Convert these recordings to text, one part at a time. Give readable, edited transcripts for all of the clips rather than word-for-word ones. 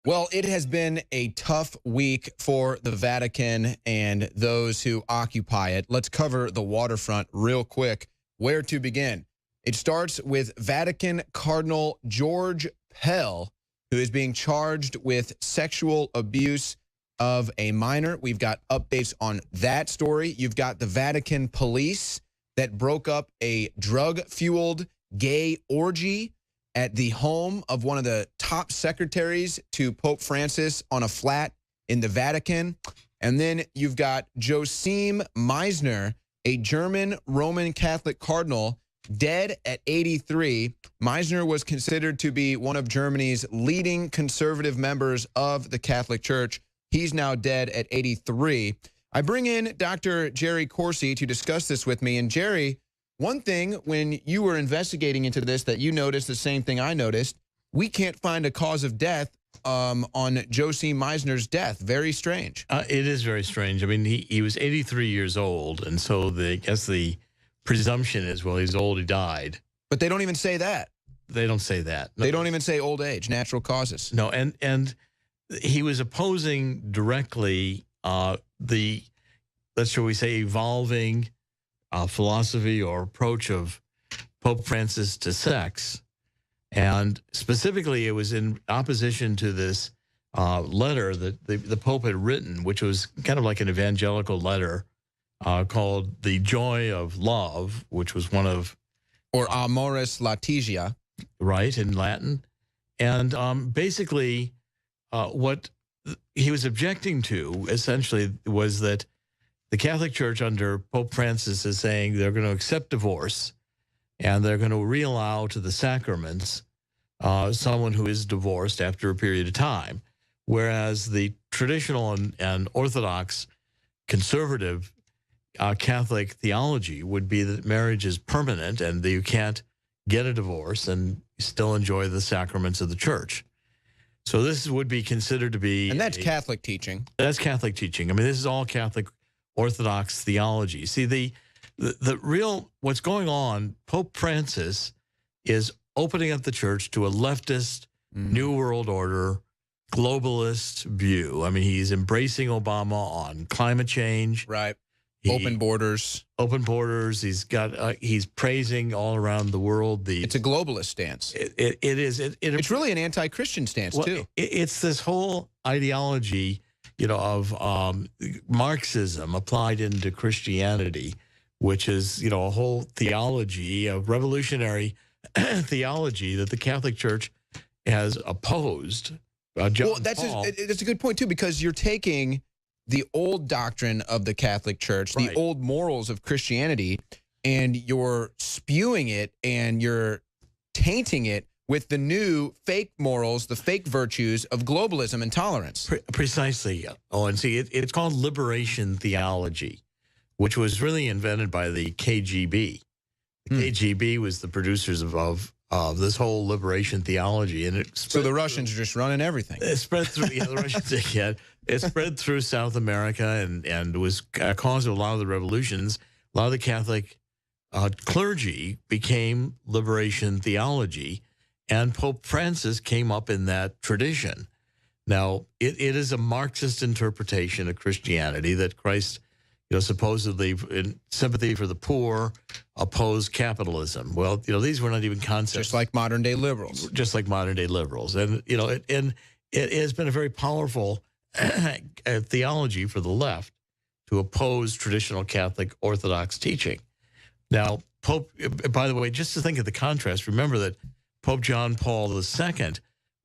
Well, it has been a tough week for the Vatican and those who occupy it. Let's cover the waterfront real quick. Where to begin? It starts with Vatican Cardinal George Pell, who is being charged with sexual abuse of a minor. We've got updates on that story. You've got the Vatican police that broke up a drug-fueled gay orgy at the home of one of the top secretaries to Pope Francis on a flat in the Vatican. And then you've got Joachim Meisner, a German Roman Catholic cardinal, dead at 83. Meisner was considered to be one of Germany's leading conservative members of the Catholic Church. He's now dead at 83. I bring in Dr. Jerry Corsi to discuss this with me. And Jerry, one thing when you were investigating into this that you noticed the same thing I noticed, we can't find a cause of death on Joachim Meisner's death. Very strange. It is very strange. I mean, he was 83 years old, and so I guess the presumption is, well, he's old, he died. But they don't even say that. They don't say that. No. They don't even say old age, natural causes. No, and he was opposing directly shall we say, evolving philosophy or approach of Pope Francis to sex. And specifically, it was in opposition to this letter that the Pope had written, which was kind of like an evangelical letter called The Joy of Love, which was one of... Or Amoris Laetitia. Right, in Latin. And basically, what he was objecting to, essentially, was that the Catholic Church under Pope Francis is saying they're going to accept divorce and they're going to reallow to the sacraments someone who is divorced after a period of time, whereas the traditional and Orthodox conservative Catholic theology would be that marriage is permanent and that you can't get a divorce and still enjoy the sacraments of the church. So this would be considered to be... And that's Catholic teaching. That's Catholic teaching. I mean, this is all Catholic Orthodox theology. See, the real, what's going on, Pope Francis is opening up the church to a leftist, New World Order, globalist view. I mean, he's embracing Obama on climate change. Right. Open borders. Open borders. He's got, he's praising all around the world. It's a globalist stance. It is. It's really an anti-Christian stance, too. It's this whole ideology, you know, of Marxism applied into Christianity, which is, you know, a whole theology, a revolutionary theology that the Catholic Church has opposed. Well, that's a good point, too, because you're taking the old doctrine of the Catholic Church, right, the old morals of Christianity, and you're spewing it and you're tainting it with the new fake morals, the fake virtues of globalism and tolerance. Precisely. Oh, and see, it's called liberation theology, which was really invented by the KGB. The KGB was the producers of this whole liberation theology, and so the Russians are just running everything. It spread through. Yeah, the Russians did. Yeah, it spread through South America and was a cause of a lot of the revolutions. A lot of the Catholic clergy became liberation theology, and Pope Francis came up in that tradition. Now, it is a Marxist interpretation of Christianity that Christ, you know, supposedly in sympathy for the poor, opposed capitalism. Well, you know, these were not even concepts. Just like modern day liberals. Just like modern day liberals. And, you know, it has been a very powerful theology for the left to oppose traditional Catholic Orthodox teaching. Now, Pope, by the way, just to think of the contrast, remember that Pope John Paul II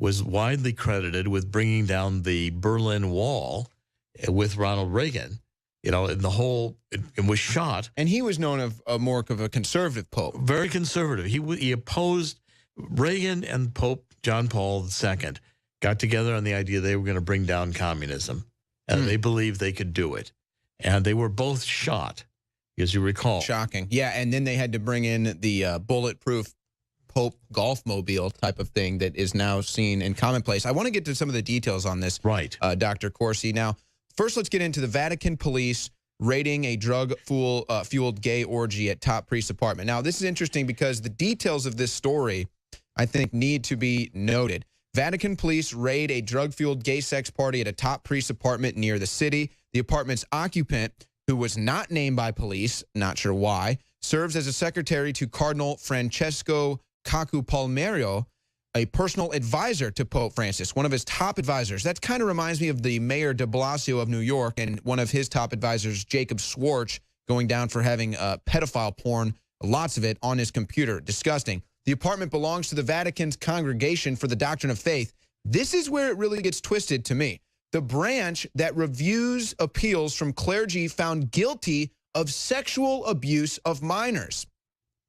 was widely credited with bringing down the Berlin Wall with Ronald Reagan. You know, and the whole, and was shot. And he was known as more of a conservative pope. Very conservative. He opposed Reagan, and Pope John Paul II got together on the idea they were going to bring down communism. And they believed they could do it. And they were both shot, as you recall. Shocking. Yeah, and then they had to bring in the bulletproof Pope golf-mobile type of thing that is now seen in commonplace. I want to get to some of the details on this, right, Dr. Corsi. Now, first, let's get into the Vatican police raiding a drug-fueled gay orgy at top priest's apartment. Now, this is interesting because the details of this story, I think, need to be noted. Vatican police raid a drug-fueled gay sex party at a top priest's apartment near the city. The apartment's occupant, who was not named by police, not sure why, serves as a secretary to Cardinal Francesco Cacu Palmerio, a personal advisor to Pope Francis, one of his top advisors. That kind of reminds me of the Mayor de Blasio of New York and one of his top advisors, Jacob Schwartz, going down for having pedophile porn, lots of it, on his computer. Disgusting. The apartment belongs to the Vatican's Congregation for the Doctrine of Faith. This is where it really gets twisted to me. The branch that reviews appeals from clergy found guilty of sexual abuse of minors.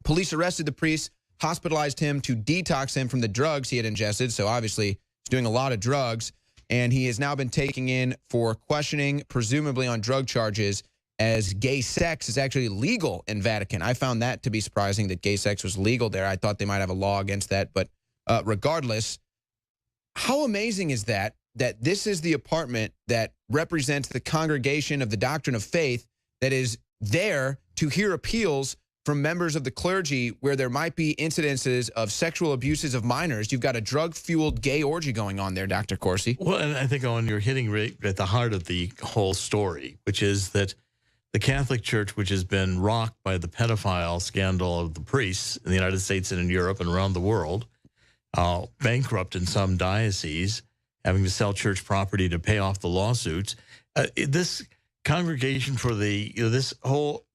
Police arrested the priest, hospitalized him to detox him from the drugs he had ingested. So obviously he's doing a lot of drugs. And he has now been taken in for questioning, presumably on drug charges, as gay sex is actually legal in Vatican. I found that to be surprising that gay sex was legal there. I thought they might have a law against that. But regardless, how amazing is that this is the apartment that represents the Congregation of the Doctrine of Faith that is there to hear appeals from members of the clergy where there might be incidences of sexual abuses of minors. You've got a drug-fueled gay orgy going on there, Dr. Corsi. Well, and I think, Owen, you're hitting right at the heart of the whole story, which is that the Catholic Church, which has been rocked by the pedophile scandal of the priests in the United States and in Europe and around the world, bankrupt in some dioceses, having to sell church property to pay off the lawsuits. This congregation for the, this whole,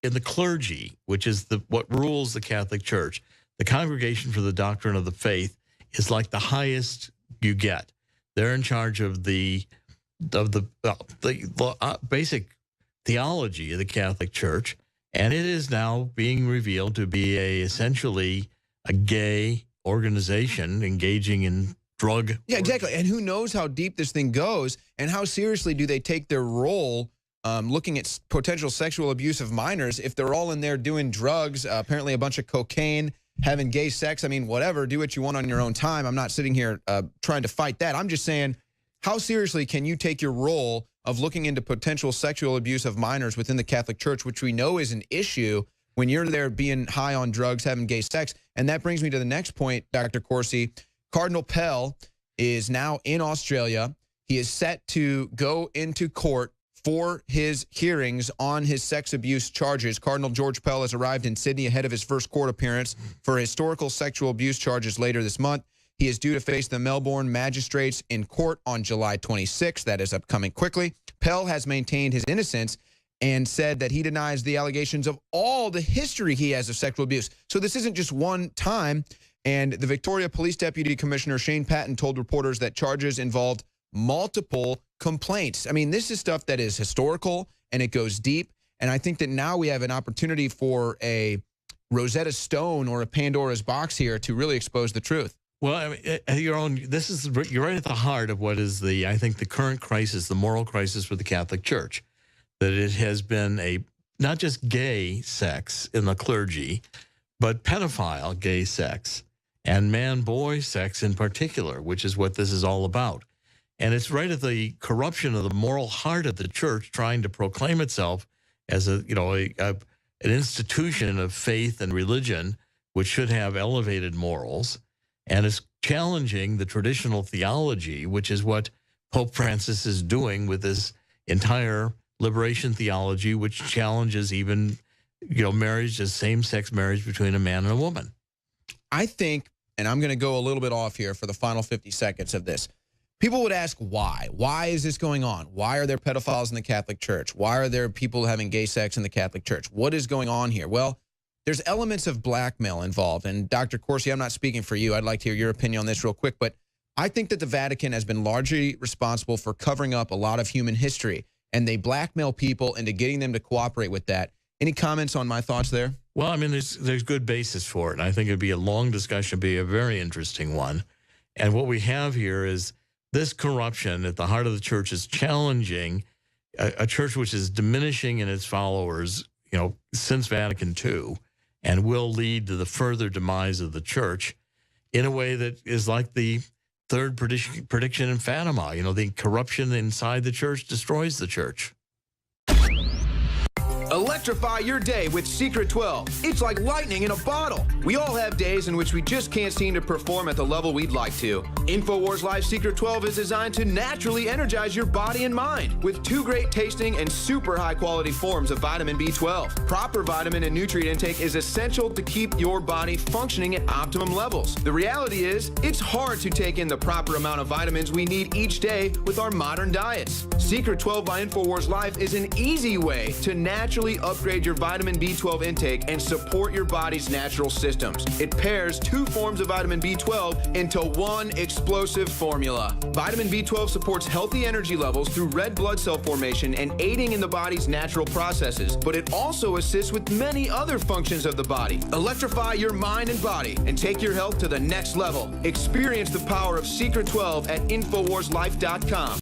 in the clergy, which is what rules the Catholic Church, the Congregation for the Doctrine of the Faith is like the highest you get. They're in charge of the basic theology of the Catholic Church, and it is now being revealed to be essentially a gay organization engaging in drug. Yeah, exactly. And who knows how deep this thing goes, and how seriously do they take their role looking at potential sexual abuse of minors if they're all in there doing drugs, apparently a bunch of cocaine, having gay sex. I mean, whatever, do what you want on your own time. I'm not sitting here trying to fight that. I'm just saying, how seriously can you take your role of looking into potential sexual abuse of minors within the Catholic Church, which we know is an issue when you're there being high on drugs, having gay sex? And that brings me to the next point, Dr. Corsi. Cardinal Pell is now in Australia. He is set to go into court for his hearings on his sex abuse charges. Cardinal George Pell has arrived in Sydney ahead of his first court appearance for historical sexual abuse charges later this month. He is due to face the Melbourne magistrates in court on July 26th. That is upcoming quickly. Pell has maintained his innocence and said that he denies the allegations of all the history he has of sexual abuse. So this isn't just one time. And the Victoria Police Deputy Commissioner Shane Patton told reporters that charges involved multiple complaints. I mean, this is stuff that is historical and it goes deep. And I think that now we have an opportunity for a Rosetta Stone or a Pandora's box here to really expose the truth. Well, I mean, you're right at the heart of what is I think the current crisis, the moral crisis for the Catholic Church, that it has been not just gay sex in the clergy, but pedophile gay sex and man-boy sex in particular, which is what this is all about. And it's right at the corruption of the moral heart of the church trying to proclaim itself as an institution of faith and religion, which should have elevated morals, and is challenging the traditional theology, which is what Pope Francis is doing with this entire liberation theology, which challenges even, marriage as same-sex marriage between a man and a woman. I think, and I'm going to go a little bit off here for the final 50 seconds of this, people would ask why. Why is this going on? Why are there pedophiles in the Catholic Church? Why are there people having gay sex in the Catholic Church? What is going on here? Well, there's elements of blackmail involved. And Dr. Corsi, I'm not speaking for you. I'd like to hear your opinion on this real quick. But I think that the Vatican has been largely responsible for covering up a lot of human history. And they blackmail people into getting them to cooperate with that. Any comments on my thoughts there? Well, I mean, there's good basis for it. And I think it'd be a long discussion, be a very interesting one. And what we have here is this corruption at the heart of the church is challenging a church which is diminishing in its followers, since Vatican II, and will lead to the further demise of the church in a way that is like the third prediction in Fatima. The corruption inside the church destroys the church. Electrify your day with Secret 12. It's like lightning in a bottle. We all have days in which we just can't seem to perform at the level we'd like to. InfoWars Life Secret 12 is designed to naturally energize your body and mind with 2 great tasting and super high quality forms of vitamin B12. Proper vitamin and nutrient intake is essential to keep your body functioning at optimum levels. The reality is, it's hard to take in the proper amount of vitamins we need each day with our modern diets. Secret 12 by InfoWars Life is an easy way to naturally upgrade your vitamin B12 intake and support your body's natural systems. It pairs 2 forms of vitamin B12 into one explosive formula. Vitamin B12 supports healthy energy levels through red blood cell formation and aiding in the body's natural processes, but it also assists with many other functions of the body. Electrify your mind and body and take your health to the next level. Experience the power of Secret 12 at InfoWarsLife.com.